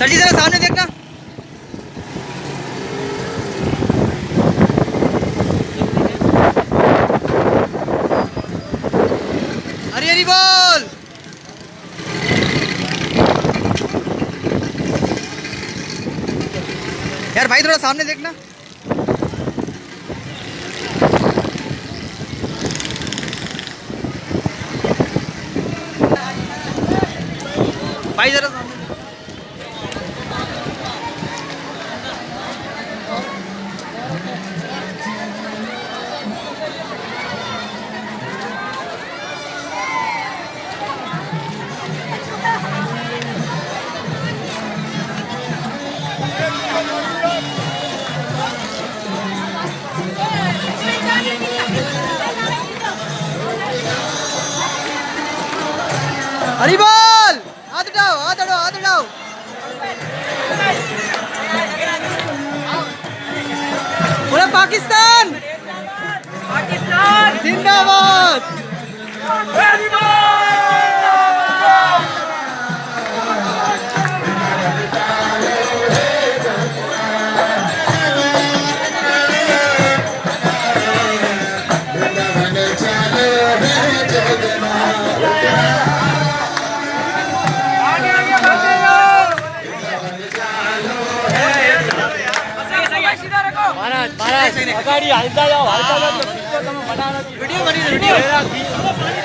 Sir जी जरा सामने देखना। हरी हरी बोल। यार भाई थोड़ा सामने देखना। भाई जरा सामने। हरी बोल। हाथ उठाओ हाथ उठाओ हाथ उठाओ। पूरा पाकिस्तान जिंदाबाद। वीडियो बनी वीडियो।